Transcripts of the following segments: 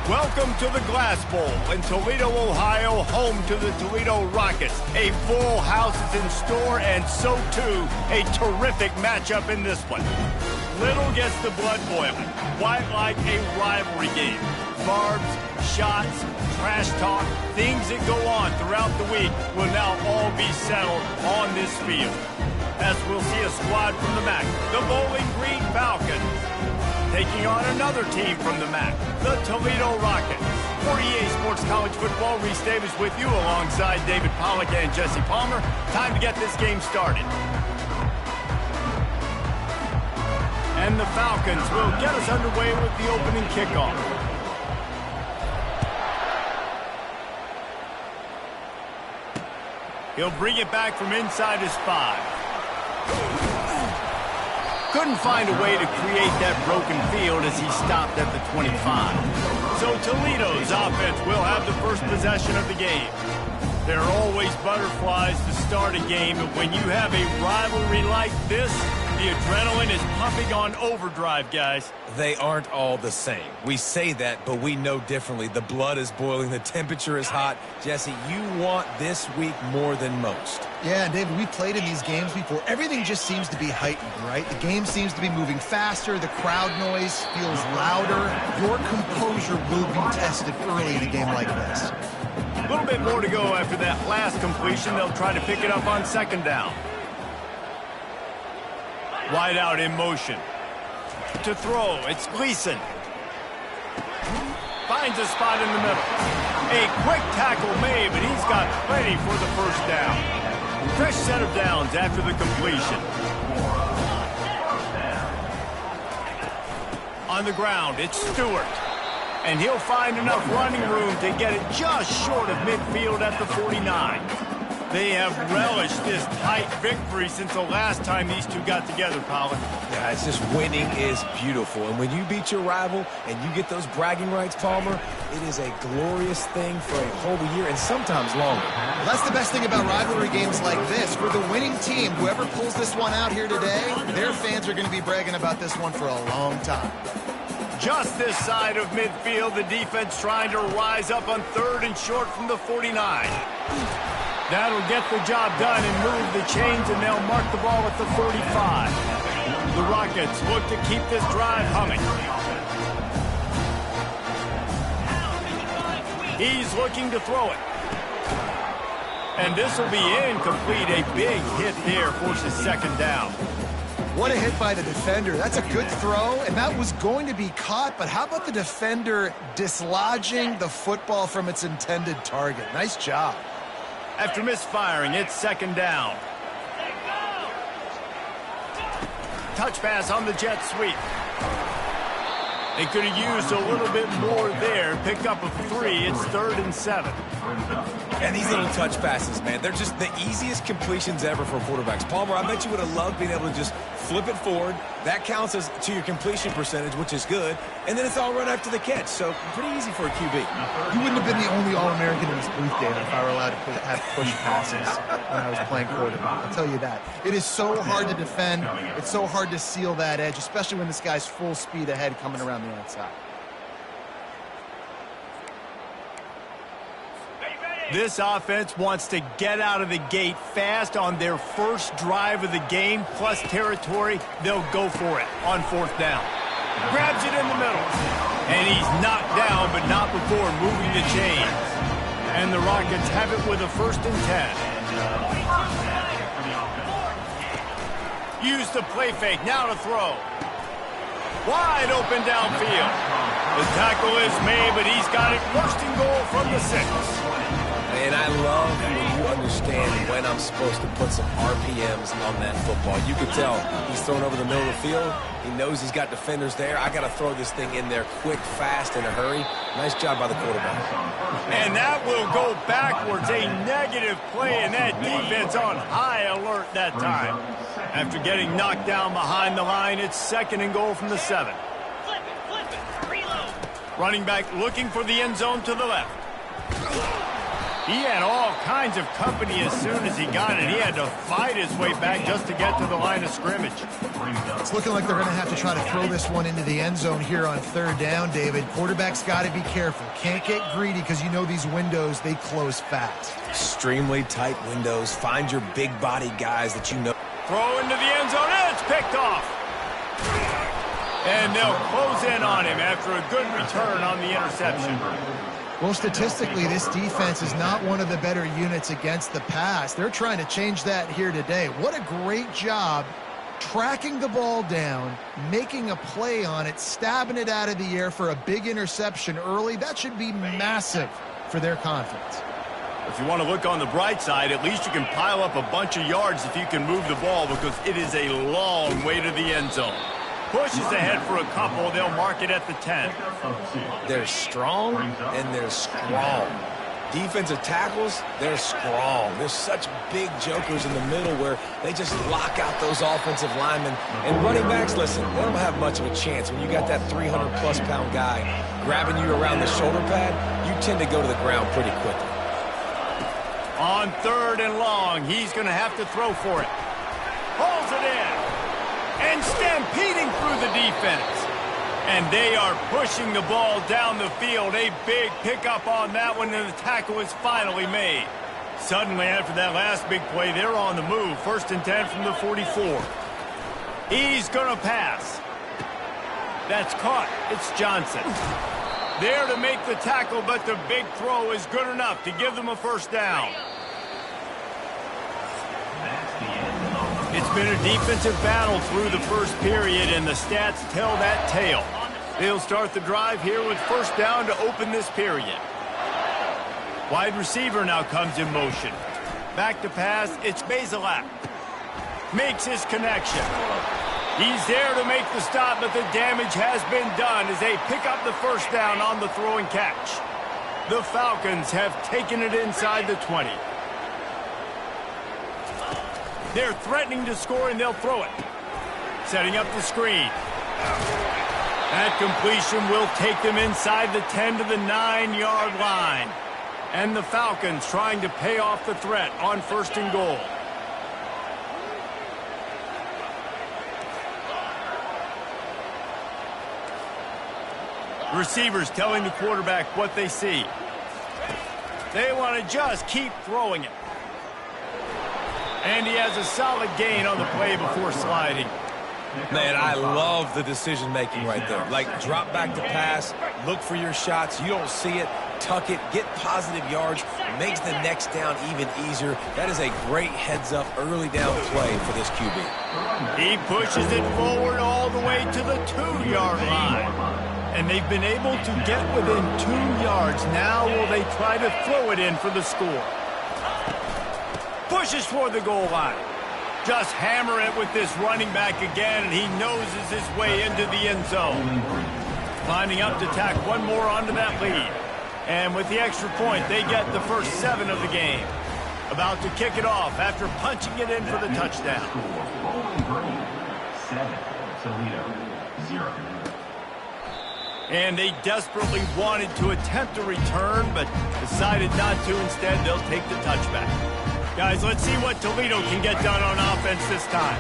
Welcome to the Glass Bowl in Toledo, Ohio, home to the Toledo Rockets. A full house is in store, and so too a terrific matchup in this one. Little gets the blood boiling, quite like a rivalry game. Barbs, shots, trash talk, things that go on throughout the week will now all be settled on this field. As we'll see a squad from the MAC, the Bowling Green Falcons, taking on another team from the MAC, the Toledo Rockets. For EA Sports College Football, Reese Davis with you alongside David Pollack and Jesse Palmer. Time to get this game started. And the Falcons will get us underway with the opening kickoff. He'll bring it back from inside his 5. Couldn't find a way to create that broken field as he stopped at the 25. So Toledo's offense will have the first possession of the game. There are always butterflies to start a game, and when you have a rivalry like this, the adrenaline is pumping on overdrive, guys. They aren't all the same. We say that, but we know differently. The blood is boiling. The temperature is hot. Jesse, you want this week more than most. Yeah, David, we played in these games before. Everything just seems to be heightened, right? The game seems to be moving faster. The crowd noise feels louder. Your composure will be tested early in a game like this. A little bit more to go after that last completion. They'll try to pick it up on second down. Wide out in motion. To throw, it's Gleason. Finds a spot in the middle. A quick tackle made, but he's got plenty for the first down. Fresh set of downs after the completion. On the ground, it's Stewart. And he'll find enough running room to get it just short of midfield at the 49. They have relished this tight victory since the last time these two got together, Pollard. Yeah, it's just winning is beautiful. And when you beat your rival and you get those bragging rights, Palmer, it is a glorious thing for a whole year and sometimes longer. Well, that's the best thing about rivalry games like this. For the winning team, whoever pulls this one out here today, their fans are going to be bragging about this one for a long time. Just this side of midfield, the defense trying to rise up on third and short from the 49. That'll get the job done and move the chains, and they'll mark the ball at the 45. The Rockets look to keep this drive humming. He's looking to throw it. And this will be incomplete. A big hit there forces second down. What a hit by the defender. That's a good throw, and that was going to be caught, but how about the defender dislodging the football from its intended target? Nice job. After misfiring, it's second down. Touch pass on the jet sweep. They could have used a little bit more there. Pick up a 3. It's 3rd and 7. And these little touch passes, man, they're just the easiest completions ever for quarterbacks. Palmer, I bet you would have loved being able to just flip it forward. That counts as to your completion percentage, which is good. And then it's all run after the catch. So pretty easy for a QB. You wouldn't have been the only All-American in this booth, David, if I were allowed to have push passes when I was playing quarterback. I'll tell you that. It is so hard to defend. It's so hard to seal that edge, especially when this guy's full speed ahead coming around the outside. This offense wants to get out of the gate fast on their first drive of the game, plus territory. They'll go for it on fourth down. Grabs it in the middle. And he's knocked down, but not before moving the chains. And the Rockets have it with a 1st and 10. Use the play fake, now to throw. Wide open downfield. The tackle is made, but he's got it 1st and goal from the 6. And I love when you understand when I'm supposed to put some RPMs on that football. You can tell he's thrown over the middle of the field. He knows he's got defenders there. I got to throw this thing in there quick, fast, in a hurry. Nice job by the quarterback. And that will go backwards. A negative play, and that defense on high alert that time. After getting knocked down behind the line, it's 2nd and goal from the 7. Running back looking for the end zone to the left. He had all kinds of company as soon as he got it. He had to fight his way back just to get to the line of scrimmage. It's looking like they're going to have to try to throw this one into the end zone here on third down, David. Quarterback's got to be careful. Can't get greedy because you know these windows, they close fast. Extremely tight windows. Find your big body guys that you know. Throw into the end zone, and it's picked off. And they'll close in on him after a good return on the interception. Well, statistically, this defense is not one of the better units against the pass. They're trying to change that here today. What a great job tracking the ball down, making a play on it, stabbing it out of the air for a big interception early. That should be massive for their confidence. If you want to look on the bright side, at least you can pile up a bunch of yards if you can move the ball, because it is a long way to the end zone. Pushes ahead for a couple. They'll mark it at the 10. They're strong and they're strong. Defensive tackles, they're strong. There's such big jokers in the middle where they just lock out those offensive linemen. And running backs, listen, they don't have much of a chance. When you got that 300-plus pound guy grabbing you around the shoulder pad, you tend to go to the ground pretty quickly. On third and long, he's going to have to throw for it. Pulls it in. And stampeding through the defense. And they are pushing the ball down the field. A big pickup on that one, and the tackle is finally made. Suddenly, after that last big play, they're on the move. 1st and 10 from the 44. He's going to pass. That's caught. It's Johnson. There to make the tackle, but the big throw is good enough to give them a first down. It's been a defensive battle through the first period, and the stats tell that tale. They'll start the drive here with first down to open this period. Wide receiver now comes in motion. Back to pass, it's Bazelak. Makes his connection. He's there to make the stop, but the damage has been done as they pick up the first down on the throw and catch. The Falcons have taken it inside the 20. They're threatening to score, and they'll throw it. Setting up the screen. That completion will take them inside the 10 to the 9-yard line. And the Falcons trying to pay off the threat on 1st and goal. Receivers telling the quarterback what they see. They want to just keep throwing it. And he has a solid gain on the play before sliding. Man, I love the decision-making right there. Like, drop back to pass, look for your shots. You don't see it, tuck it, get positive yards, makes the next down even easier. That is a great heads-up early down play for this QB. He pushes it forward all the way to the 2-yard line. And they've been able to get within 2 yards. Now will they try to throw it in for the score? Pushes for the goal line. Just hammer it with this running back again, and he noses his way into the end zone. Lining up to tack one more onto that lead. And with the extra point, they get the first 7 of the game. About to kick it off after punching it in for the touchdown. 7, Toledo, 0. And they desperately wanted to attempt a return, but decided not to. Instead, they'll take the touchback. Guys, let's see what Toledo can get done on offense this time.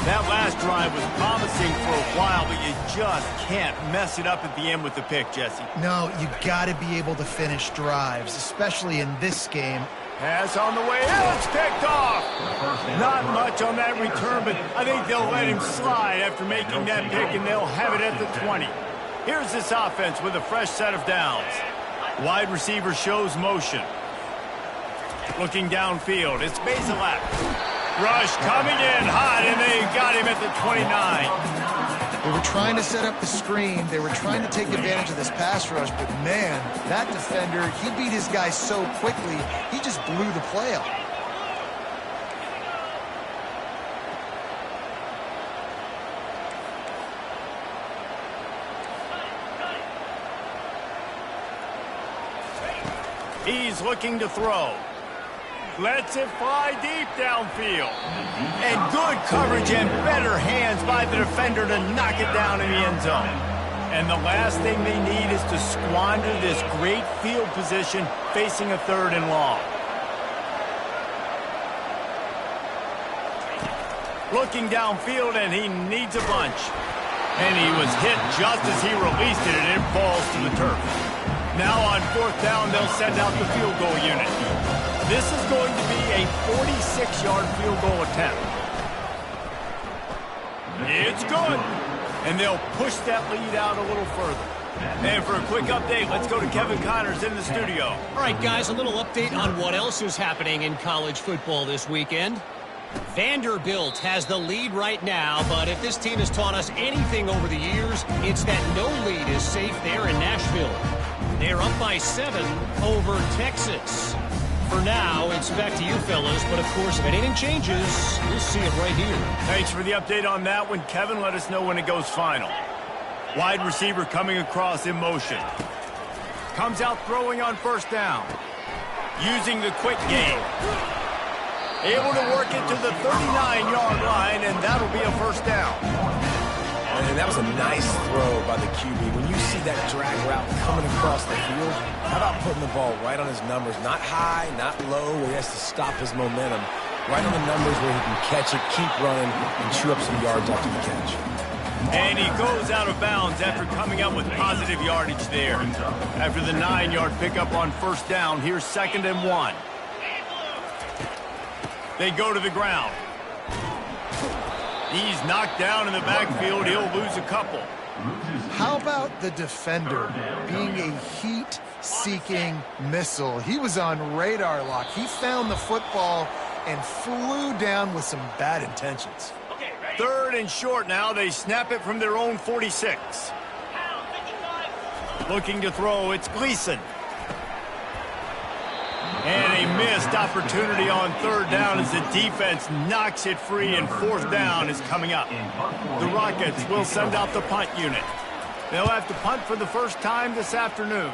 That last drive was promising for a while, but you just can't mess it up at the end with the pick, Jesse. No, you got to be able to finish drives, especially in this game. Pass on the way in, it's picked off. Not much on that return, but I think they'll let him slide after making that pick, and they'll have it at the 20. Here's this offense with a fresh set of downs. Wide receiver shows motion. Looking downfield, it's Bazelak. Rush coming in hot, and they got him at the 29. They were trying to set up the screen. They were trying to take advantage of this pass rush, but man, that defender, he beat his guy so quickly, he just blew the play up. He's looking to throw. Lets it fly deep downfield. And good coverage and better hands by the defender to knock it down in the end zone. And the last thing they need is to squander this great field position facing a 3rd and long. Looking downfield, and he needs a bunch. And he was hit just as he released it, and it falls to the turf. Now on 4th down, they'll send out the field goal unit. This is going to be a 46-yard field goal attempt. It's good. And they'll push that lead out a little further. And for a quick update, let's go to Kevin Connors in the studio. All right, guys, a little update on what else is happening in college football this weekend. Vanderbilt has the lead right now, but if this team has taught us anything over the years, it's that no lead is safe there in Nashville. They're up by 7 over Texas. For now, it's back to you fellas, but of course, if anything changes, we'll see it right here. Thanks for the update on that one, Kevin. Let us know when it goes final. Wide receiver coming across in motion. Comes out throwing on 1st down. Using the quick game. Able to work it to the 39-yard line, and that'll be a 1st down. And that was a nice throw by the QB. When you see that drag route coming across the field, how about putting the ball right on his numbers? Not high, not low, where he has to stop his momentum. Right on the numbers where he can catch it, keep running, and chew up some yards after the catch. And he goes out of bounds after coming up with positive yardage there. After the 9-yard pickup on 1st down, here's 2nd and 1. They go to the ground. He's knocked down in the backfield. He'll lose a couple. How about the defender being a heat-seeking missile? He was on radar lock. He found the football and flew down with some bad intentions. 3rd and short now. They snap it from their own 46. Looking to throw. It's Gleason. And a missed opportunity on 3rd down as the defense knocks it free, and 4th down is coming up. The Rockets will send out the punt unit. They'll have to punt for the first time this afternoon.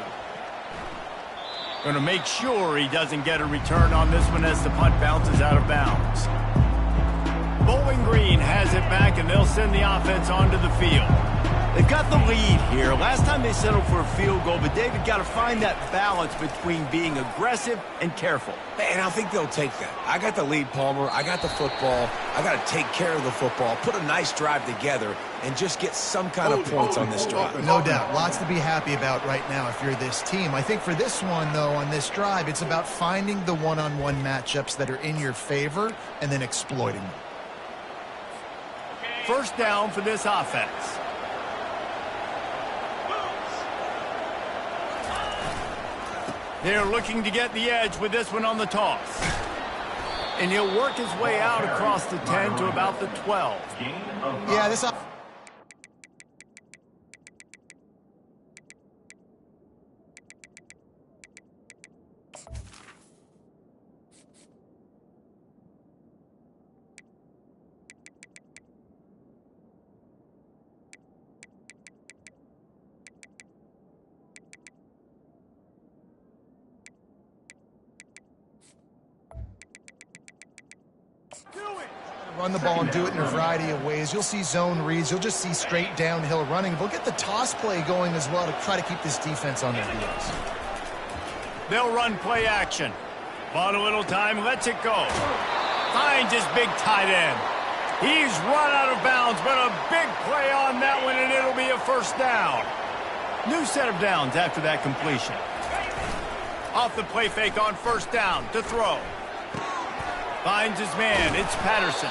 Going to make sure he doesn't get a return on this one as the punt bounces out of bounds. Bowling Green has it back, and they'll send the offense onto the field. They've got the lead here. Last time they settled for a field goal, but David got to find that balance between being aggressive and careful. And I think they'll take that. I got the lead, Palmer. I got the football. I got to take care of the football, put a nice drive together, and just get some kind of points on this drive. No doubt. Lots to be happy about right now if you're this team. I think for this one, though, on this drive, it's about finding the one-on-one matchups that are in your favor and then exploiting them. 1st down for this offense. They're looking to get the edge with this one on the toss. And he'll work his way out across the 10 to about the 12. Yeah, this... Run the ball and do it in a variety of ways. You'll see zone reads. You'll just see straight downhill running. They'll get the toss play going as well to try to keep this defense on their heels. They'll run play action. Bought a little time, lets it go. Finds his big tight end. He's run out of bounds, but a big play on that one, and it'll be a 1st down. New set of downs after that completion. Off the play fake on 1st down to throw. Finds his man. It's Patterson.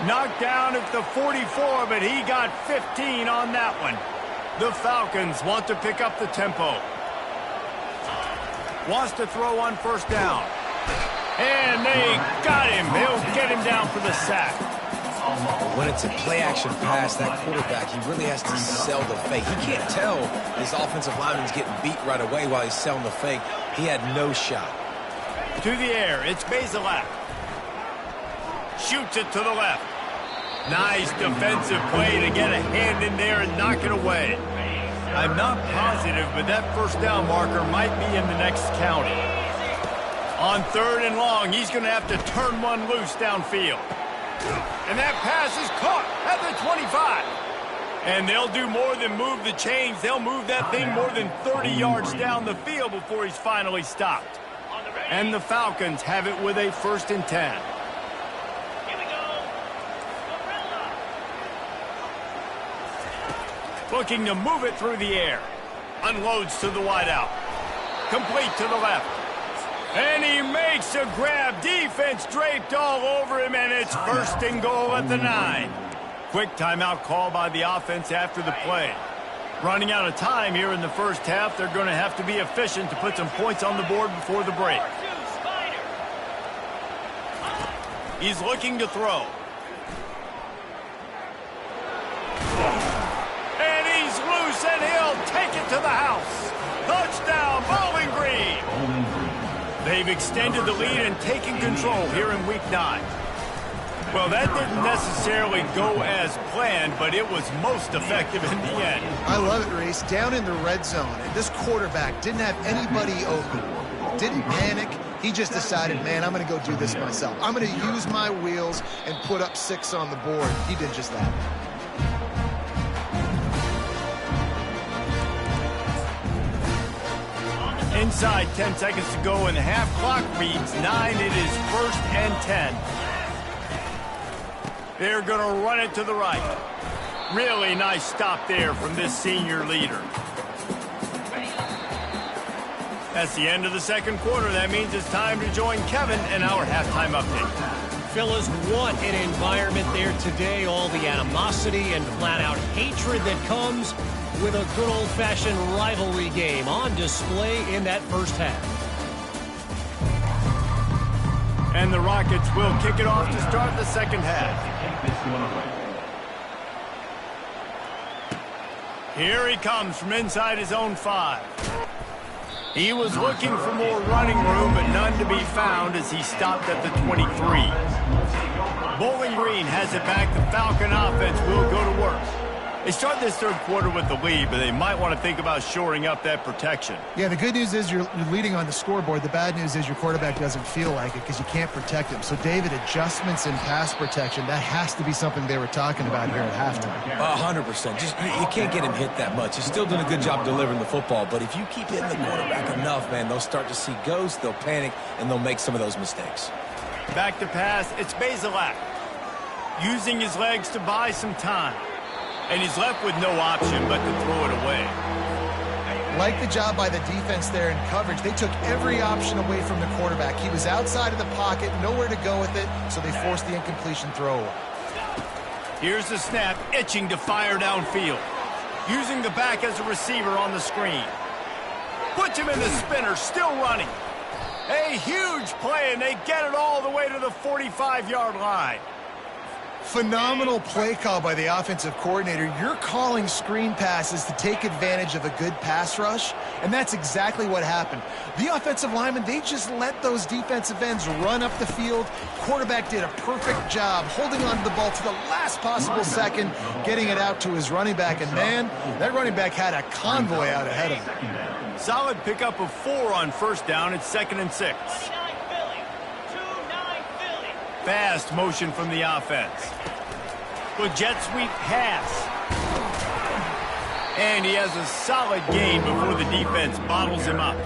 Knocked down at the 44, but he got 15 on that one. The Falcons want to pick up the tempo. Wants to throw on 1st down. And they got him. They'll get him down for the sack. When it's a play-action pass, that quarterback, he really has to sell the fake. He can't tell his offensive lineman's getting beat right away while he's selling the fake. He had no shot. To the air, it's Bazelak. Shoots it to the left. Nice defensive play to get a hand in there and knock it away. I'm not positive, but that 1st down marker might be in the next county. On 3rd and long, he's going to have to turn one loose downfield. And that pass is caught at the 25. And they'll do more than move the chains. They'll move that thing more than 30 yards down the field before he's finally stopped. And the Falcons have it with a 1st and 10. Looking to move it through the air. Unloads to the wideout. Complete to the left. And he makes a grab. Defense draped all over him, and it's 1st and goal at the 9. Quick timeout call by the offense after the play. Running out of time here in the first half, they're going to have to be efficient to put some points on the board before the break. He's looking to throw. And he's loose, and he'll take it to the house. Touchdown, Bowling Green. They've extended the lead and taken control here in Week 9. Well, that didn't necessarily go as planned, but it was most effective in the end. I love it, Reese. Down in the red zone, and this quarterback didn't have anybody open. Didn't panic. He just decided, man, I'm going to go do this myself. I'm going to use my wheels and put up 6 on the board. He did just that. Inside 10 seconds to go, and the half clock reads 9. It is 1st and 10. They're going to run it to the right. Really nice stop there from this senior leader. That's the end of the second quarter. That means it's time to join Kevin in our halftime update. Fellas, what an environment there today. All the animosity and flat-out hatred that comes with a good old-fashioned rivalry game on display in that first half. And the Rockets will kick it off to start the second half. Here he comes from inside his own 5. He was looking for more running room, but none to be found as he stopped at the 23. Bowling Green has it back. The Falcon offense will go to work. They start this third quarter with the lead, but they might want to think about shoring up that protection. Yeah, the good news is you're leading on the scoreboard. The bad news is your quarterback doesn't feel like it because you can't protect him. So, David, adjustments in pass protection, that has to be something they were talking about here at halftime. 100%. Just you can't get him hit that much. He's still doing a good job delivering the football, but if you keep hitting the quarterback enough, man, they'll start to see ghosts, they'll panic, and they'll make some of those mistakes. Back to pass, it's Bazelak. Using his legs to buy some time. And he's left with no option but to throw it away. Like the job by the defense there in coverage. They took every option away from the quarterback. He was outside of the pocket, nowhere to go with it, so they forced the incompletion throw. Here's the snap, itching to fire downfield. Using the back as a receiver on the screen. Puts him in the spinner, still running. A huge play, and they get it all the way to the 45-yard line. Phenomenal play call by the offensive coordinator. You're calling screen passes to take advantage of a good pass rush, and that's exactly what happened. The offensive linemen, they just let those defensive ends run up the field. Quarterback did a perfect job holding on to the ball to the last possible second, getting it out to his running back, and man, that running back had a convoy out ahead of him. Solid pickup of 4 on first down. It's 2nd and 6. Fast motion from the offense. With jet sweep pass. And he has a solid gain before the defense bottles him up.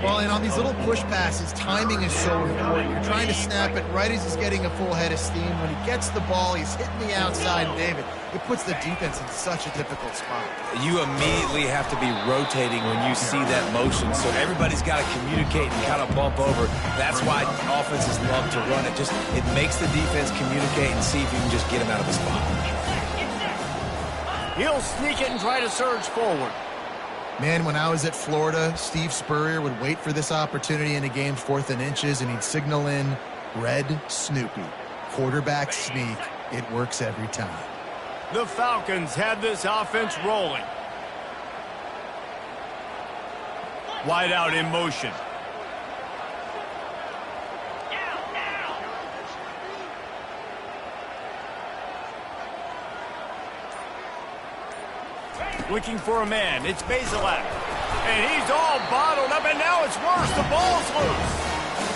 Well, and on these little push passes, timing is so important. You're trying to snap it right as he's getting a full head of steam. When he gets the ball, he's hitting the outside, David. It puts the defense in such a difficult spot. You immediately have to be rotating when you see that motion, so everybody's got to communicate and kind of bump over. That's why offenses love to run it. It makes the defense communicate and see if you can just get him out of the spot. He'll sneak it and try to surge forward. Man, when I was at Florida, Steve Spurrier would wait for this opportunity in a game 4th and inches, and he'd signal in Red Snoopy. Quarterback sneak. It works every time. The Falcons have this offense rolling. Wide out in motion. Looking for a man. It's Bazelak. And he's all bottled up, and now it's worse. The ball's loose.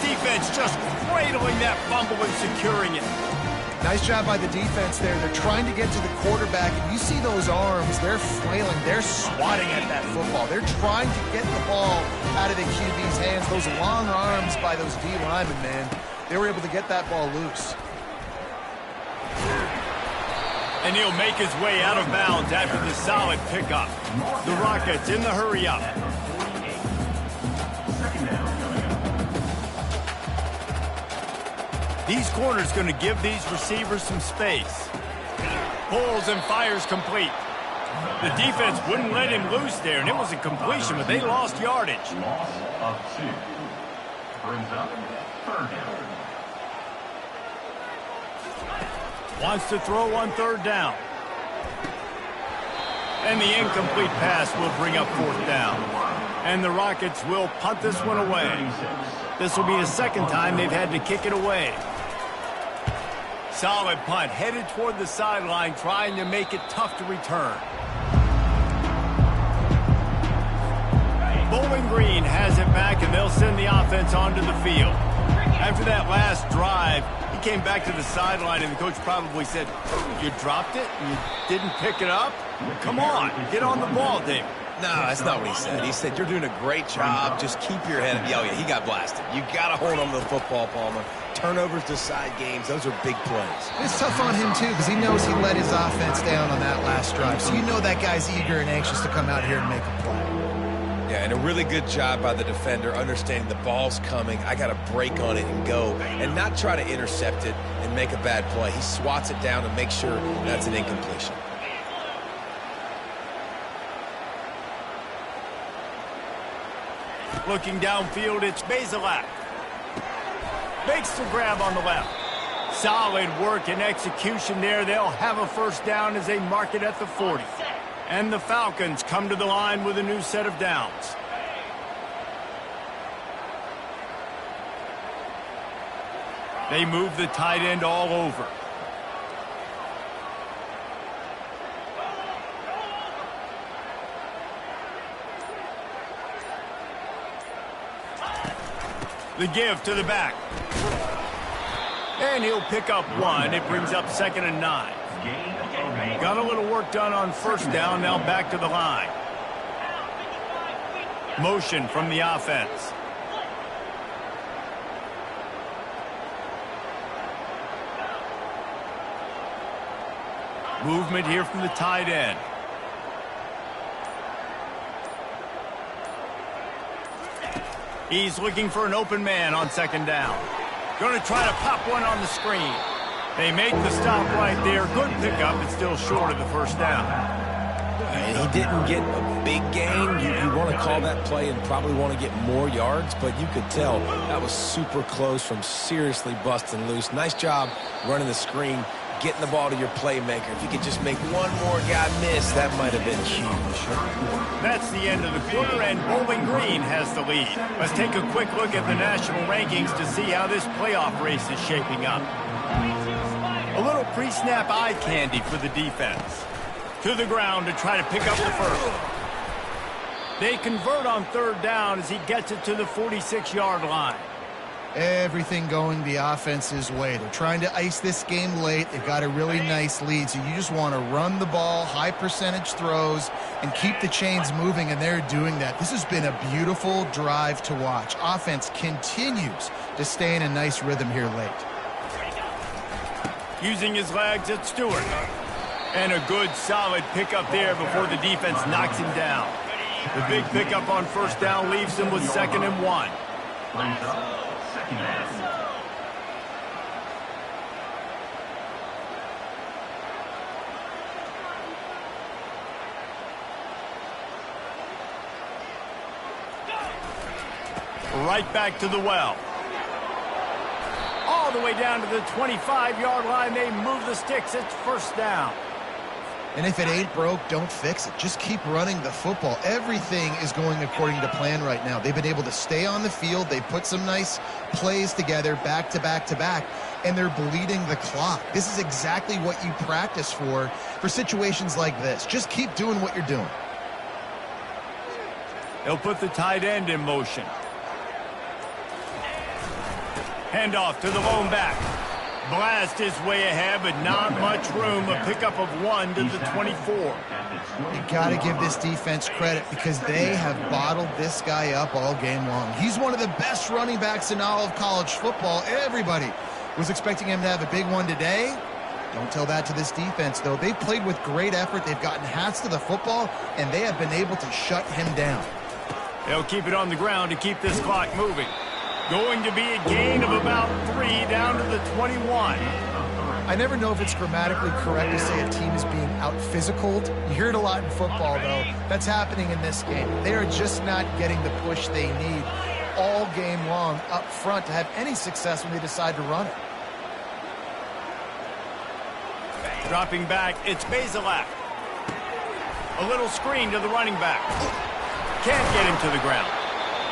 Defense just cradling that fumble and securing it. Nice job by the defense there. They're trying to get to the quarterback, and you see those arms. They're flailing. They're swatting at that football. They're trying to get the ball out of the QB's hands. Those long arms by those D linemen, man. They were able to get that ball loose. And he'll make his way out of bounds after the solid pickup. The Rockets in the hurry-up. These corners going to give these receivers some space. Pulls and fires complete. The defense wouldn't let him loose there, and it was a completion, but they lost yardage. Loss of 2. Brings up 3rd down. Wants to throw on 3rd down. And the incomplete pass will bring up 4th down. And the Rockets will punt this one away. This will be the 2nd time they've had to kick it away. Solid punt, headed toward the sideline, trying to make it tough to return. Bowling Green has it back, and they'll send the offense onto the field. After that last drive, he came back to the sideline, and the coach probably said, "You dropped it? You didn't pick it up? Come on, get on the ball, Dave." No, that's not what he said. He said, "You're doing a great job. Just keep your head up." Oh, yeah, he got blasted. You got to hold on to the football, Palmer. Turnovers decide games. Those are big plays. It's tough on him, too, because he knows he let his offense down on that last drive. So you know that guy's eager and anxious to come out here and make a play. Yeah, and a really good job by the defender, understanding the ball's coming. I got to break on it and go, and not try to intercept it and make a bad play. He swats it down and makes sure that's an incompletion. Looking downfield, it's Bazelak. Makes the grab on the left. Solid work and execution there. They'll have a 1st down as they mark it at the 40. And the Falcons come to the line with a new set of downs. They move the tight end all over. The give to the back. And he'll pick up 1. It brings up 2nd and 9. Got a little work done on 1st down. Now back to the line. Motion from the offense. Movement here from the tight end. He's looking for an open man on 2nd down. Going to try to pop one on the screen. They make the stop right there. Good pickup. It's still short of the 1st down. And he didn't get a big gain. You want to call that play and probably want to get more yards, but you could tell that was super close from seriously busting loose. Nice job running the screen, getting the ball to your playmaker. If you could just make one more guy miss, that might have been huge. That's the end of the quarter, and Bowling Green has the lead. Let's take a quick look at the national rankings to see how this playoff race is shaping up. A little pre-snap eye candy for the defense. To the ground to try to pick up the 1st. They convert on 3rd down as he gets it to the 46-yard line. Everything going the offense's way. They're trying to ice this game late. They've got a really nice lead, so you just want to run the ball, high percentage throws, and keep the chains moving, and they're doing that. This has been a beautiful drive to watch. Offense continues to stay in a nice rhythm here late. Using his legs, it's Stewart. And a good, solid pickup there before the defense knocks him down. The big pickup on 1st down leaves him with 2nd and 1. Right back to the well. All the way down to the 25-yard line. They move the sticks. It's 1st down. And if it ain't broke, don't fix it. Just keep running the football. Everything is going according to plan right now. They've been able to stay on the field. They've put some nice plays together back to back to back, and they're bleeding the clock. This is exactly what you practice for situations like this. Just keep doing what you're doing. They'll put the tight end in motion. Handoff to the lone back. Blast his way ahead, but not much room. A pickup of 1 to the 24. You got to give this defense credit because they have bottled this guy up all game long. He's one of the best running backs in all of college football. Everybody was expecting him to have a big one today. Don't tell that to this defense, though. They played with great effort. They've gotten hats to the football, and they have been able to shut him down. They'll keep it on the ground to keep this clock moving. Going to be a gain of about 3 down to the 21. I never know if it's grammatically correct to say a team is being out-physicaled. You hear it a lot in football, though. That's happening in this game. They are just not getting the push they need all game long up front to have any success when they decide to run it. Dropping back, it's Bazelak. A little screen to the running back. Can't get him to the ground.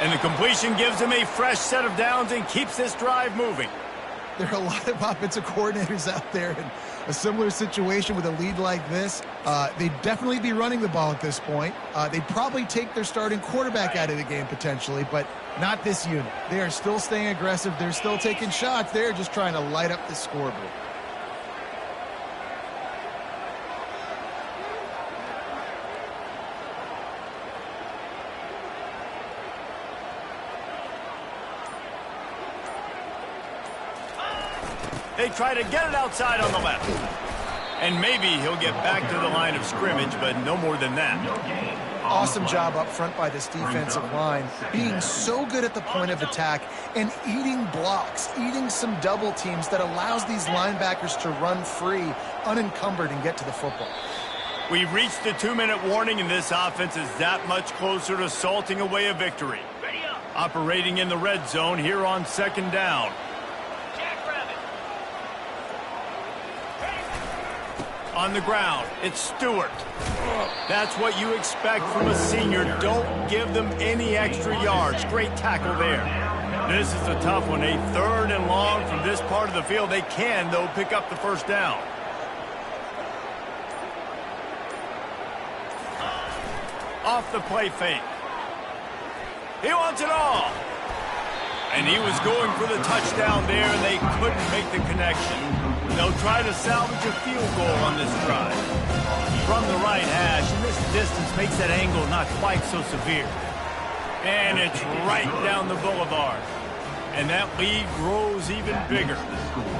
And the completion gives him a fresh set of downs and keeps this drive moving. There are a lot of offensive coordinators out there in a similar situation with a lead like this. They'd definitely be running the ball at this point. They'd probably take their starting quarterback out of the game potentially, but not this unit. They are still staying aggressive. They're still taking shots. They're just trying to light up the scoreboard. They try to get it outside on the left. And maybe he'll get back to the line of scrimmage, but no more than that. Awesome job up front by this defensive line, being so good at the point of attack and eating blocks, eating some double teams that allows these linebackers to run free, unencumbered, and get to the football. We've reached the 2-minute warning, and this offense is that much closer to salting away a victory. Operating in the red zone here on 2nd down. On the ground, it's Stewart. That's what you expect from a senior. Don't give them any extra yards. Great tackle there. This is a tough one. A 3rd and long from this part of the field. They can, though, pick up the 1st down. Off the play fake. He wants it all. And he was going for the touchdown there, and they couldn't make the connection. They'll try to salvage a field goal on this drive. From the right hash, and this distance makes that angle not quite so severe. And it's right down the boulevard. And that lead grows even bigger.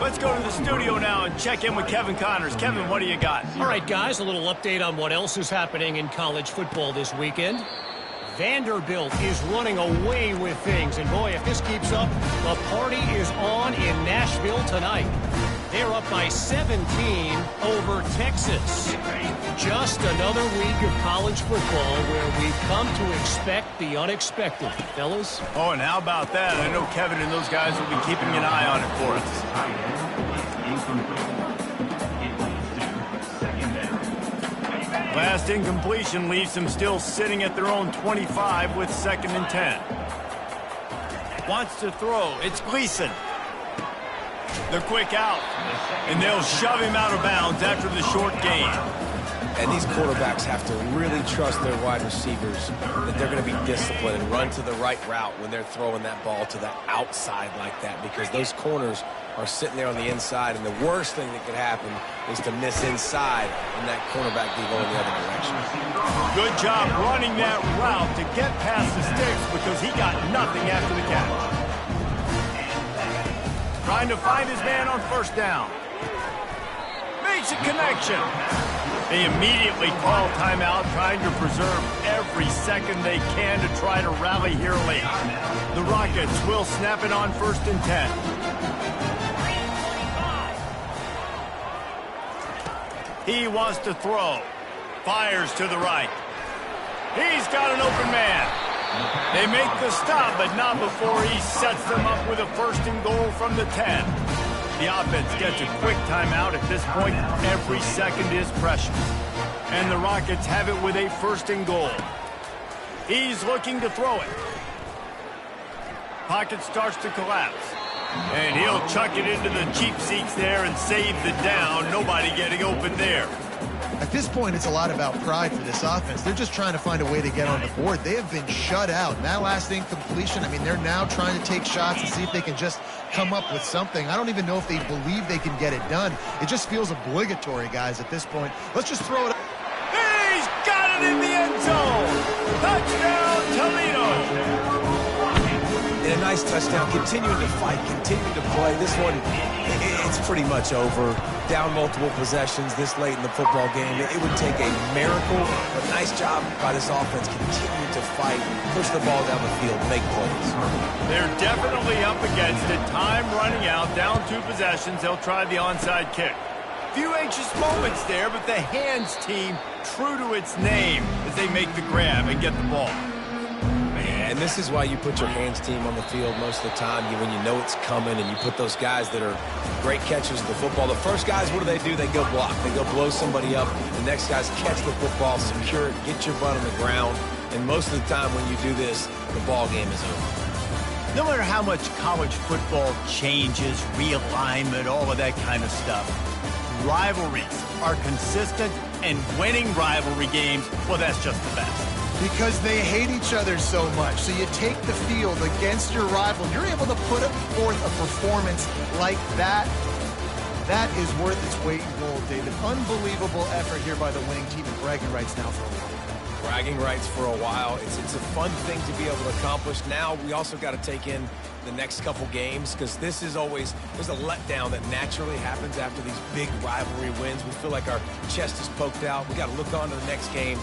Let's go to the studio now and check in with Kevin Connors. Kevin, what do you got? All right, guys, a little update on what else is happening in college football this weekend. Vanderbilt is running away with things, and boy, if this keeps up, the party is on in Nashville tonight. They're up by 17 over Texas. Just another week of college football where we've come to expect the unexpected, fellas. Oh, and how about that? I know Kevin and those guys will be keeping an eye on it for us. Last incompletion leaves them still sitting at their own 25 with 2nd and 10. Wants to throw. It's Gleason. The quick out. And they'll shove him out of bounds after the short gain. And these quarterbacks have to really trust their wide receivers that they're going to be disciplined and run to the right route when they're throwing that ball to the outside like that, because those corners are sitting there on the inside, and the worst thing that could happen is to miss inside and that cornerback be going the other direction. Good job running that route to get past the sticks because he got nothing after the catch. Trying to find his man on 1st down. Makes a connection. They immediately call timeout, trying to preserve every second they can to try to rally here late. The Rockets will snap it on 1st and 10. He wants to throw. Fires to the right. He's got an open man. They make the stop, but not before he sets them up with a 1st and goal from the 10. The offense gets a quick timeout. At this point, every second is precious. And the Rockets have it with a 1st and goal. He's looking to throw it. Pocket starts to collapse. And he'll chuck it into the cheap seats there and save the down. Nobody getting open there. At this point, it's a lot about pride for this offense. They're just trying to find a way to get on the board. They have been shut out. And that last incompletion, I mean, they're now trying to take shots and see if they can just come up with something. I don't even know if they believe they can get it done. It just feels obligatory, guys, at this point. Let's just throw it up. He's got it in the end zone. Touchdown, Toledo. And a nice touchdown, continuing to fight, continuing to play. This one, it's pretty much over. Down multiple possessions this late in the football game. It would take a miracle, but nice job by this offense continuing to fight, push the ball down the field, make plays. They're definitely up against it. Time running out, down 2 possessions. They'll try the onside kick. Few anxious moments there, but the hands team true to its name as they make the grab and get the ball. And this is why you put your hands team on the field most of the time, when you know it's coming, and you put those guys that are great catchers of the football. The first guys, what do? They go block. They go blow somebody up. The next guys catch the football, secure it, get your butt on the ground. And most of the time when you do this, the ball game is over. No matter how much college football changes, realignment, all of that kind of stuff, rivalries are consistent, and winning rivalry games, well, that's just the best. Because they hate each other so much. So you take the field against your rival. You're able to put forth a performance like that. That is worth its weight in gold, David. Unbelievable effort here by the winning team, and bragging rights now for a while. Bragging rights for a while. It's a fun thing to be able to accomplish. Now we also got to take in the next couple games, because this is always, there's a letdown that naturally happens after these big rivalry wins. We feel like our chest is poked out. We got to look on to the next game.